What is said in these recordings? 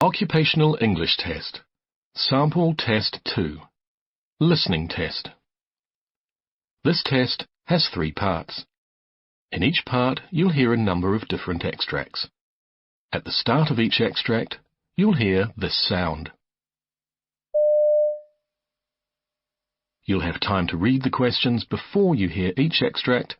Occupational English Test. Sample Test 2. Listening Test. This test has 3 parts. In each part, you'll hear a number of different extracts. At the start of each extract, you'll hear this sound. You'll have time to read the questions before you hear each extract,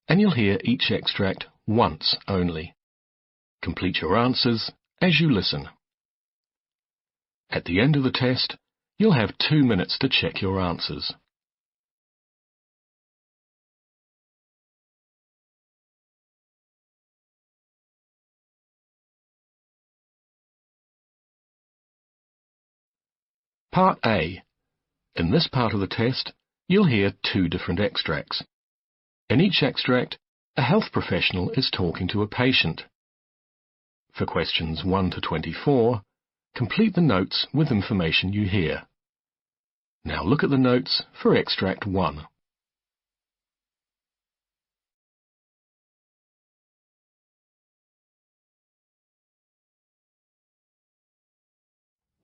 and you'll hear each extract once only. Complete your answers as you listen. At the end of the test, you'll have 2 minutes to check your answers. Part A. In this part of the test, you'll hear 2 different extracts. In each extract, a health professional is talking to a patient. For questions 1 to 24, complete the notes with information you hear. Now look at the notes for extract 1.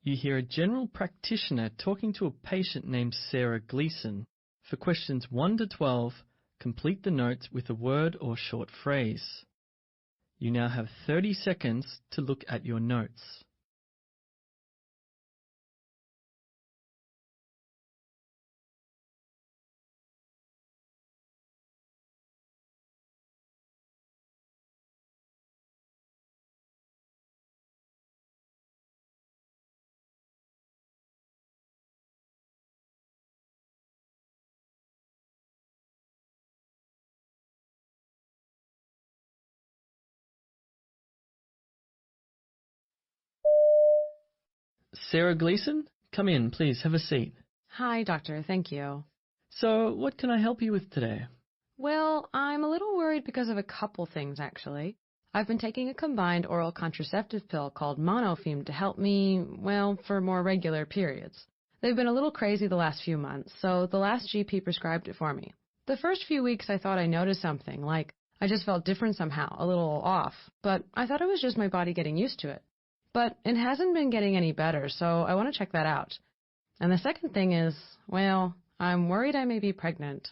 You hear a general practitioner talking to a patient named Sarah Gleeson. For questions 1 to 12, complete the notes with a word or short phrase. You now have 30 seconds to look at your notes. Sarah Gleeson, come in, please, have a seat. Hi, doctor. Thank you. So, what can I help you with today? Well, I'm a little worried because of a couple things, actually. I've been taking a combined oral contraceptive pill called Monofem to help me, well, for more regular periods. They've been a little crazy the last few months, so the last GP prescribed it for me. The first few weeks I thought I noticed something, like I just felt different somehow, a little off, but I thought it was just my body getting used to it. But it hasn't been getting any better, so I want to check that out. And the second thing is, well, I'm worried I may be pregnant.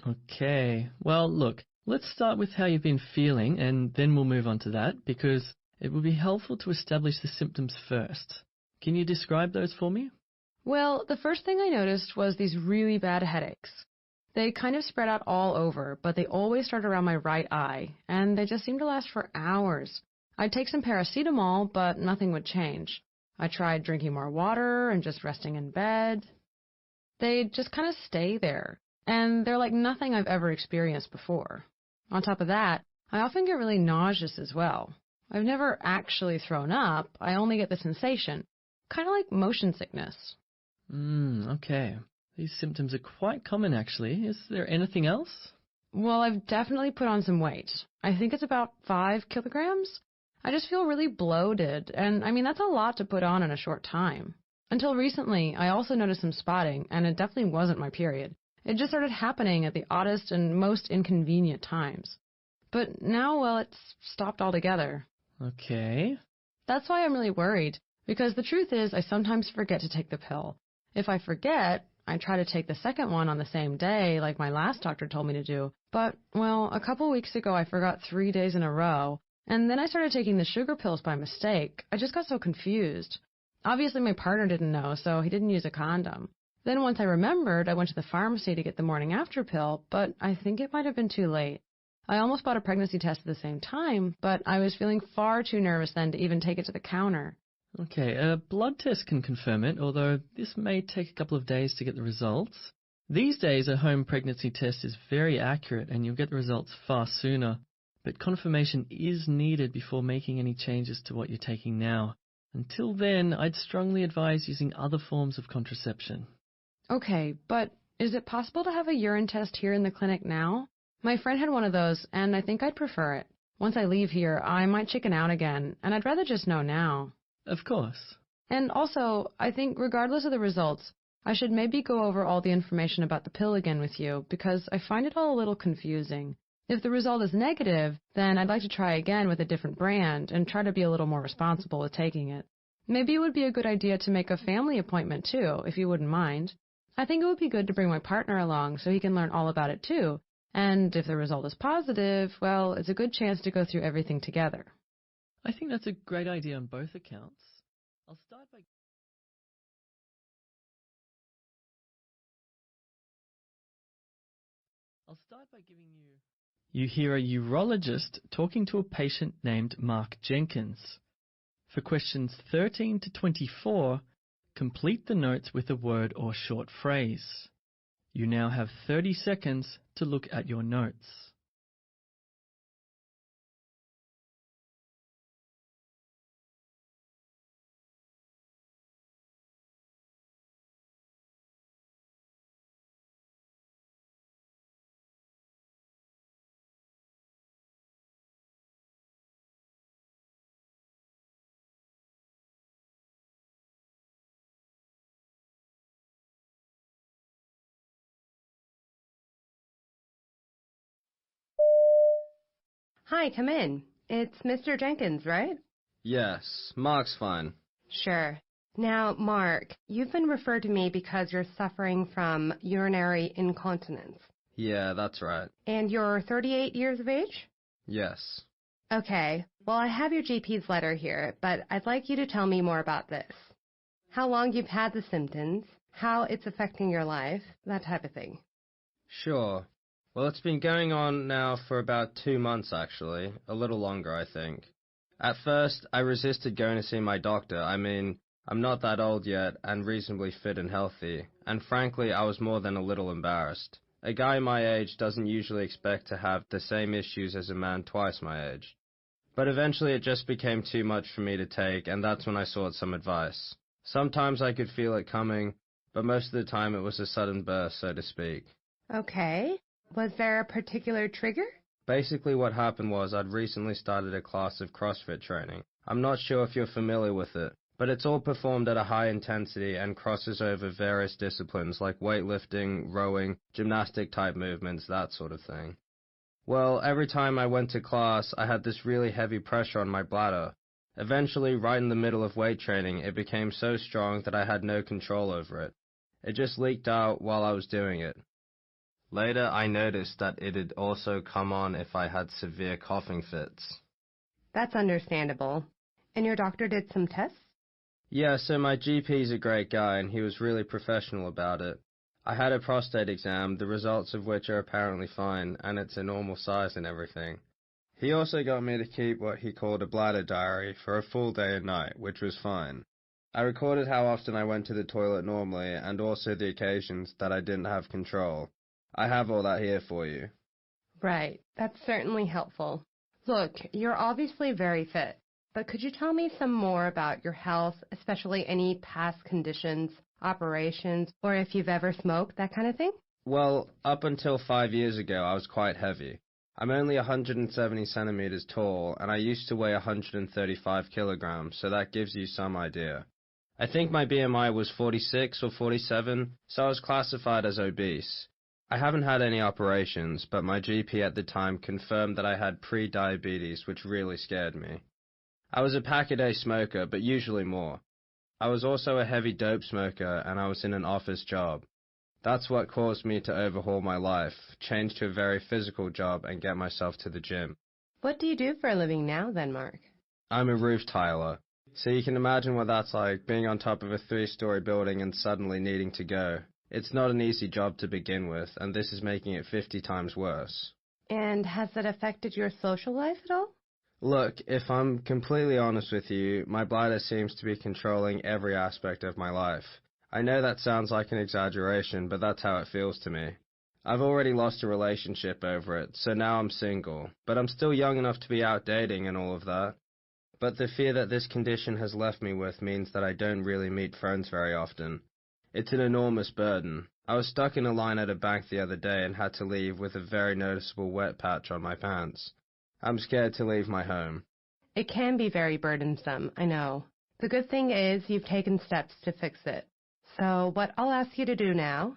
Okay, well, look, let's start with how you've been feeling, and then we'll move on to that, because it will be helpful to establish the symptoms first. Can you describe those for me? Well, the first thing I noticed was these really bad headaches. They kind of spread out all over, but they always start around my right eye, and they just seem to last for hours. I'd take some paracetamol, but nothing would change. I tried drinking more water and just resting in bed. They just kind of stay there, and they're like nothing I've ever experienced before. On top of that, I often get really nauseous as well. I've never actually thrown up, I only get the sensation, kind of like motion sickness. Okay. These symptoms are quite common, actually. Is there anything else? Well, I've definitely put on some weight. I think it's about 5 kilograms. I just feel really bloated, and I mean, that's a lot to put on in a short time. Until recently, I also noticed some spotting, and it definitely wasn't my period. It just started happening at the oddest and most inconvenient times. But now, well, it's stopped altogether. Okay. That's why I'm really worried, because the truth is I sometimes forget to take the pill. If I forget, I try to take the second one on the same day, like my last doctor told me to do. But, well, a couple weeks ago I forgot 3 days in a row. And then I started taking the sugar pills by mistake. I just got so confused. Obviously, my partner didn't know, so he didn't use a condom. Then once I remembered, I went to the pharmacy to get the morning after pill, but I think it might have been too late. I almost bought a pregnancy test at the same time, but I was feeling far too nervous then to even take it to the counter. Okay, a blood test can confirm it, although this may take a couple of days to get the results. These days, a home pregnancy test is very accurate, and you'll get the results far sooner. But confirmation is needed before making any changes to what you're taking now. Until then, I'd strongly advise using other forms of contraception. Okay, but is it possible to have a urine test here in the clinic now? My friend had one of those, and I think I'd prefer it. Once I leave here, I might chicken out again, and I'd rather just know now. Of course. And also, I think regardless of the results, I should maybe go over all the information about the pill again with you, because I find it all a little confusing. If the result is negative, then I'd like to try again with a different brand and try to be a little more responsible with taking it. Maybe it would be a good idea to make a family appointment too, if you wouldn't mind. I think it would be good to bring my partner along so he can learn all about it too. And if the result is positive, well, it's a good chance to go through everything together. I think that's a great idea on both accounts. I'll start by giving you... You hear a urologist talking to a patient named Mark Jenkins. For questions 13 to 24, complete the notes with a word or short phrase. You now have 30 seconds to look at your notes. Hi, come in. It's Mr. Jenkins, right? Yes, Mark's fine. Sure. Now, Mark, you've been referred to me because you're suffering from urinary incontinence. Yeah, that's right. And you're 38 years of age? Yes. Okay. Well, I have your GP's letter here, but I'd like you to tell me more about this. How long you've had the symptoms, how it's affecting your life, that type of thing. Sure. Well, it's been going on now for about 2 months, actually. A little longer, I think. At first, I resisted going to see my doctor. I mean, I'm not that old yet and reasonably fit and healthy. And frankly, I was more than a little embarrassed. A guy my age doesn't usually expect to have the same issues as a man twice my age. But eventually it just became too much for me to take, and that's when I sought some advice. Sometimes I could feel it coming, but most of the time it was a sudden burst, so to speak. Okay. Was there a particular trigger? Basically what happened was I'd recently started a class of CrossFit training. I'm not sure if you're familiar with it, but it's all performed at a high intensity and crosses over various disciplines like weightlifting, rowing, gymnastic type movements, that sort of thing. Well, every time I went to class, I had this really heavy pressure on my bladder. Eventually, right in the middle of weight training, it became so strong that I had no control over it. It just leaked out while I was doing it. Later, I noticed that it had also come on if I had severe coughing fits. That's understandable. And your doctor did some tests? Yeah, so my GP's a great guy, and he was really professional about it. I had a prostate exam, the results of which are apparently fine, and it's a normal size and everything. He also got me to keep what he called a bladder diary for a full day and night, which was fine. I recorded how often I went to the toilet normally, and also the occasions that I didn't have control. I have all that here for you. Right. That's certainly helpful. Look, you're obviously very fit, but could you tell me some more about your health, especially any past conditions, operations, or if you've ever smoked, that kind of thing? Well, up until 5 years ago, I was quite heavy. I'm only 170 centimeters tall, and I used to weigh 135 kilograms, so that gives you some idea. I think my BMI was 46 or 47, so I was classified as obese. I haven't had any operations, but my GP at the time confirmed that I had pre-diabetes, which really scared me. I was a pack-a-day smoker, but usually more. I was also a heavy dope smoker, and I was in an office job. That's what caused me to overhaul my life, change to a very physical job, and get myself to the gym. What do you do for a living now, then, Mark? I'm a roof tiler, so you can imagine what that's like, being on top of a 3-story building and suddenly needing to go. It's not an easy job to begin with, and this is making it 50 times worse. And has that affected your social life at all? Look, if I'm completely honest with you, my bladder seems to be controlling every aspect of my life. I know that sounds like an exaggeration, but that's how it feels to me. I've already lost a relationship over it, so now I'm single, but I'm still young enough to be out dating and all of that. But the fear that this condition has left me with means that I don't really meet friends very often. It's an enormous burden. I was stuck in a line at a bank the other day and had to leave with a very noticeable wet patch on my pants. I'm scared to leave my home. It can be very burdensome, I know. The good thing is you've taken steps to fix it. So what I'll ask you to do now